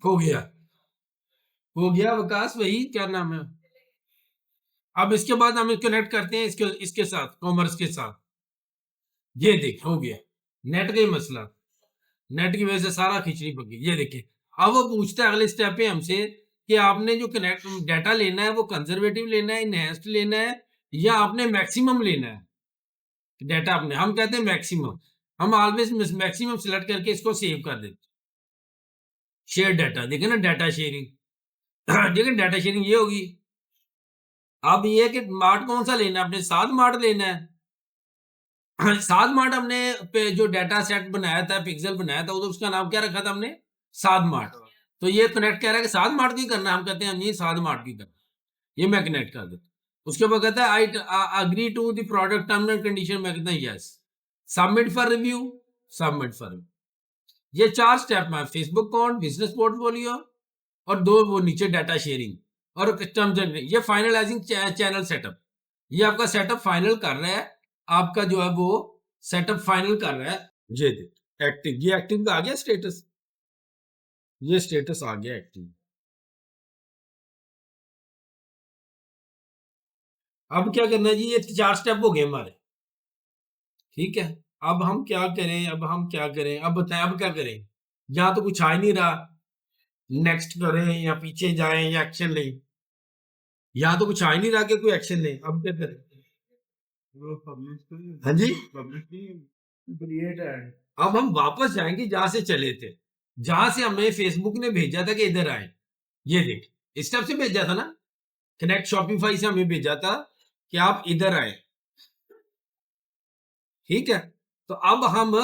हो गया, हो गया विकास, वही क्या नाम है। अब इसके बाद हम कनेक्ट करते हैं इसके इसके साथ, कॉमर्स के साथ। ये देख हो गया, नेट का ही मसला, नेट की वजह से सारा खिचड़ी पक गई। ये देखिए, अब वो पूछता है अगले स्टेप पे हमसे कि आपने जो कनेक्ट डाटा लेना है वो कंजर्वेटिव लेना है, इनहेंस्ड लेना है, या आपने मैक्सिमम लेना है डाटा। अपने हम कहते हैं मैक्सिमम, हम ऑलवेज मैक्सिमम सिलेक्ट करके इसको सेव कर देते। शेयर डाटा, देखे ना डाटा शेयरिंग देखिए डाटा शेयरिंग ये होगी। अब ये है कि मार्ट कौन सा लेना है, आपने सात मार्ट लेना है। सात मार्ट हमने पे जो डाटा सेट बनाया था, पिक्सल बनाया था, तो उसका नाम क्या रखा था हमने, सात मार्ट। तो ये कनेक्ट कह रहा है कि सात मार्ट की करना है, हम कहते हैं नहीं सात मार्ट की करना है। ये मैं कनेक्ट कर देता हूँ। उसके बाद कहता है I agree to the product term and condition, मैं कहता हूँ yes. Submit for review, submit for review. ये चार स्टेप में, फेसबुक अकाउंट, बिजनेस पोर्टफोलियो, और दो वो नीचे डाटा शेयरिंग और कस्टम जनरेट। ये फाइनलाइजिंग चैनल सेटअप, ये आपका सेटअप फाइनल कर रहा है, आपका जो है वो सेटअप फाइनल कर रहा है। ये देख एक्टिव, ये एक्टिव का आ गया स्टेटस, ये स्टेटस आ गया एक्टिव। अब क्या करना है जी, ये चार स्टेप हो गए हमारे, ठीक है। अब हम क्या करें, अब हम क्या करें, अब बताएं अब क्या करें। यहाँ तो कुछ आ ही नहीं रहा, नेक्स्ट करें या पीछे जाएं या एक्शन लें। यहाँ तो कुछ आ ही नहीं रहा कि कोई एक्शन लें, अब क्या करें। हाँ जी, अब हम वापस जाएंगे जहां से चले थे, जहां से हमें फेसबुक ने भेजा था कि इधर आए। ये देख, इस स्टेप से भेजा था ना, कनेक्ट शॉपिफाई से हमें भेजा था कि आप इधर आए, ठीक है। तो अब हम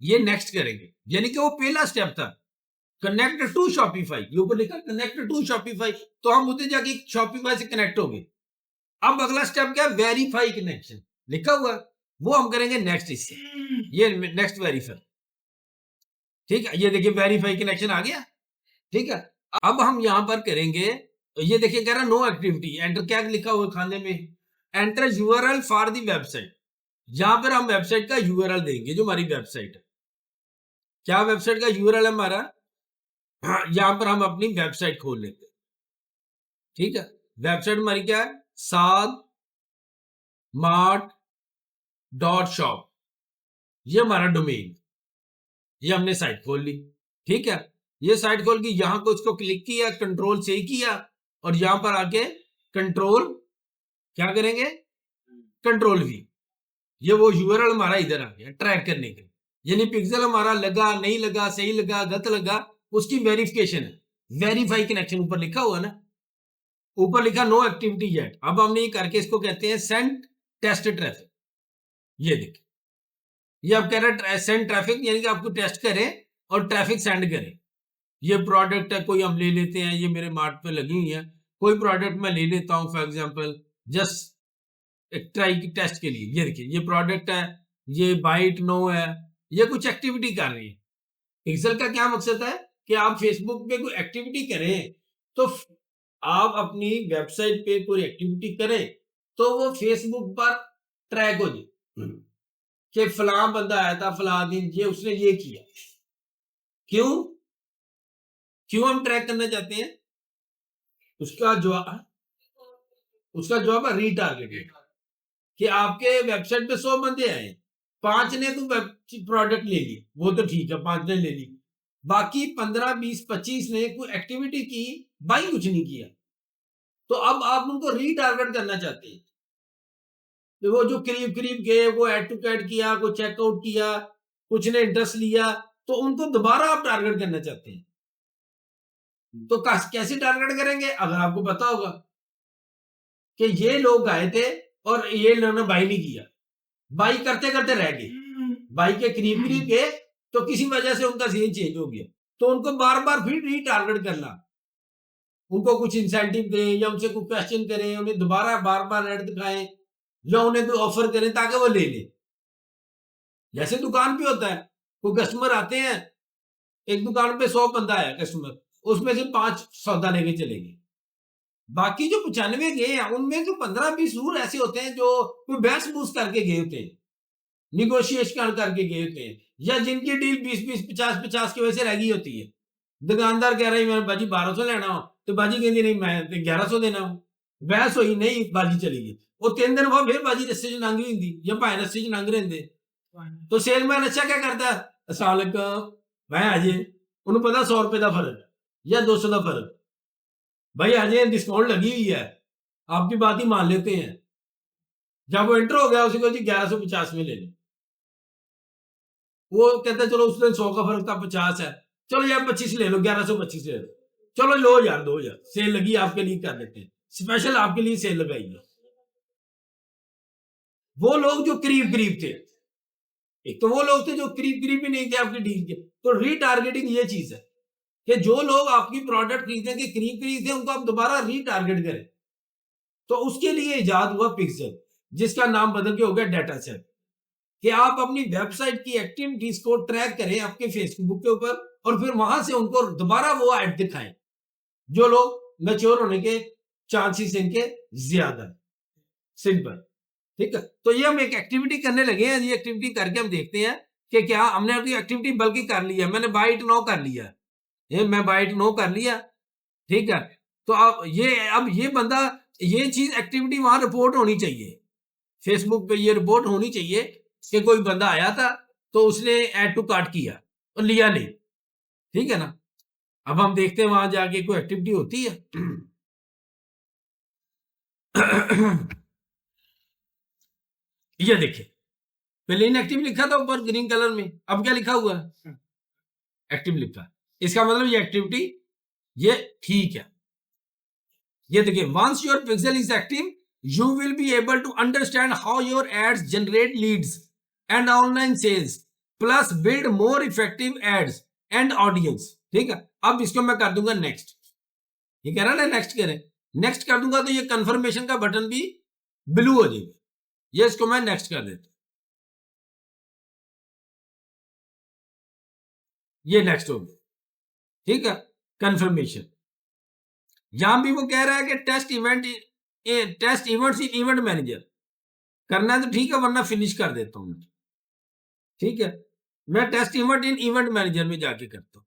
ये नेक्स्ट करेंगे, यानी कि वो पहला स्टेप था कनेक्ट टू शॉपिफाई, ये ऊपर लिखा कनेक्ट टू शॉपिफाई, तो हम उधर जाके शॉपिफाई से कनेक्ट हो गए। अब अगला स्टेप क्या, वेरीफाई कनेक्शन लिखा हुआ है, वो हम करेंगे नेक्स्ट इससे। ये नेक्स्ट वेरीफाई, ठीक है। ये देखिए वेरीफाई कनेक्शन आ गया, ठीक है। अब हम यहां पर करेंगे, ये देखिए कह रहा नो एक्टिविटी, एंटर क्या लिखा हुआ खाने में, enter URL for the website. यहां पर हम वेबसाइट का यूआरएल देंगे, जो हमारी वेबसाइट है। क्या वेबसाइट का यूआरएल है हमारा, यहां पर हम अपनी वेबसाइट खोल लेते हैं, ठीक है। वेबसाइट हमारी क्या है, साद मार्ट डॉट शॉप, ये हमारा डोमेन, ये हमने साइट खोल ली, ठीक है। ये साइट खोल के यहां को इसको क्लिक किया, कंट्रोल से किया, और यहां पर आके कंट्रोल क्या करेंगे, कंट्रोल वी, ये वो यूआरएल हमारा इधर आ गया ट्रैक करने के लिए। यानी पिक्सल हमारा लगा नहीं लगा, सही लगा गलत लगा, उसकी वेरिफिकेशन है। वेरीफाई कनेक्शन ऊपर लिखा हुआ ना, ऊपर लिखा नो एक्टिविटी येट। अब हमने ये करके इसको कहते हैं सेंड टेस्ट ट्रैफिक। ये देखिए, ये अब कह रहा है सेंड ट्रैफिक, यानी कि आपको टेस्ट करें और ट्रैफिक सेंड करें। ये प्रोडक्ट है, कोई हम ले लेते हैं, ये मेरे मार्ट पे लगी हुई है, कोई प्रोडक्ट मैं ले लेता हूं फॉर एग्जांपल, जस्ट एक ट्राई की टेस्ट के लिए। ये देखिए ये प्रोडक्ट है, ये बाइट नो है, ये कुछ एक्टिविटी कर रही है। पिक्सल का क्या मकसद है कि आप फेसबुक पे कोई एक्टिविटी करें, तो आप अपनी वेबसाइट पे कोई एक्टिविटी करें तो वो फेसबुक पर ट्रैक हो जाए कि फलां बंदा आया था फलां दिन, ये उसने ये किया। क्यों, क्यों हम ट्रैक करना चाहते हैं, उसका जवाब, उसका जवाब है रीटारगेटेड। कि आपके वेबसाइट पे 100 बंदे आए, 5 ने तो प्रोडक्ट ले ली, वो तो ठीक है 5 ने ले ली, बाकी 15 20 25 ने कोई एक्टिविटी की, बाई कुछ नहीं किया। तो अब आप उनको रीटारगेट करना चाहते हैं, तो वो जो करीब करीब गए, वो एड टू कैट किया, कोई चेकआउट किया, कुछ ने इंटरेस्ट लिया, तो उनको दोबारा आप टारगेट करना चाहते हैं। तो कैसे टारगेट करेंगे, अगर आपको पता होगा कि ये लोग आए थे और ये इन्होंने बाई नहीं किया, बाई करते करते रह गए, बाई के करीब करीब गए, तो किसी वजह से उनका सीन चेंज हो गया, तो उनको बार बार फिर रीटारगेट करना, उनको कुछ इंसेंटिव दें या उनसे कुछ क्वेश्चन करें, उन्हें दोबारा बार बार ऐड दिखाएं, या उन्हें कोई ऑफर करें ताकि वो ले लें। जैसे दुकान पे होता है, कोई कस्टमर आते हैं, एक दुकान पे 100 बंदा आया कस्टमर, उसमें से 5 सौदा लेके चले गए, बाकी जो 95 गए हैं उनमें जो 15 20 जरूर ऐसे होते हैं जो कोई बहस बूस करके गए होते हैं, निगोशिएशन करके गए होते हैं, या जिनकी डील 20-20 50-50 की वजह से रह गई होती है। दुकानदार कह रहा है मैं बाजी 1200 लेना हो, तो बाजी कहती नहीं मैं तो 1100 देना हूं। बहस हुई नहीं, बाजी चली गई। वो 3 दिन बाद फिर बाजी रस्ते च लंघ हुंदी या भाएं रस्ते च लंघ रहिंदे। तो सेलमैन अच्छा क्या करता है, अस्सलाम वालेकुम मैं अजे, उन्हें पता 100 रुपए का फर्क या 200 का फर्क, भाई अजय डिस्काउंट लगी हुई है, आपकी बात ही मान लेते हैं। जब वो एंटर हो गया उसी को जी 1150 में ले लो। वो कहता है चलो उस दिन 100 का फर्क था 50 है, चलो यार 25 ले लो, 1125 ले लो, चलो लो यार 2000 सेल लगी आपके लिए कर देते हैं, स्पेशल आपके लिए सेल लगाई है। वो लोग जो करीब करीब थे, एक तो वो लोग थे जो करीब करीब भी नहीं थे आपकी डील के, तो रीटारगेटिंग ये चीज है कि जो लोग आपकी प्रोडक्ट खरीदेंगे करीब करीब थे उनको आप दोबारा रीटारगेट करें। तो उसके लिए इजाद हुआ पिक्सल, जिसका नाम बदल के हो गया डाटा सेट, कि आप अपनी वेबसाइट की एक्टिविटीज को ट्रैक करें आपके फेसबुक के ऊपर और फिर वहां से उनको दोबारा वो ऐड दिखाएं जो लोग मैच्योर होने के चांसेस इनके ज्यादा है। सिंपल, ठीक है। तो ये हम एक एक्टिविटी करने लगे हैं, ये एक्टिविटी करके हम देखते हैं कि क्या हमने अपनी एक्टिविटी बल्कि कर लिया, मैंने बाइट नो कर लिया, ये मैं बाइट नो कर लिया, ठीक है। तो अब ये बंदा, ये चीज एक्टिविटी वहां रिपोर्ट होनी चाहिए, फेसबुक पे ये रिपोर्ट होनी चाहिए कि कोई बंदा आया था तो उसने ऐड टू कार्ट किया और लिया नहीं, ठीक है ना। अब हम देखते हैं वहां जाके कोई एक्टिविटी होती है। ये देखिए, पहले इनएक्टिव लिखा था ऊपर ग्रीन कलर में, अब क्या लिखा हुआ है, एक्टिव लिखा। इसका मतलब ये एक्टिविटी ये ठीक है। ये देखिए, once your pixel is active you will be able to understand how your ads generate leads and online sales plus build more effective ads and audience, ठीक है। अब इसको मैं कर दूंगा नेक्स्ट, ये कह रहा ना नेक्स्ट करें, नेक्स्ट कर दूंगा तो ये कंफर्मेशन का बटन भी ब्लू हो जाएगा, ये इसको मैं नेक्स्ट कर देता हूं, ये नेक्स्ट हो गया, ठीक है। कंफर्मेशन, यहां भी वो कह रहा है कि test events in event manager करना है तो ठीक है, वरना फिनिश कर देता हूं, ठीक है। मैं test event in event manager में जाके करता हूं,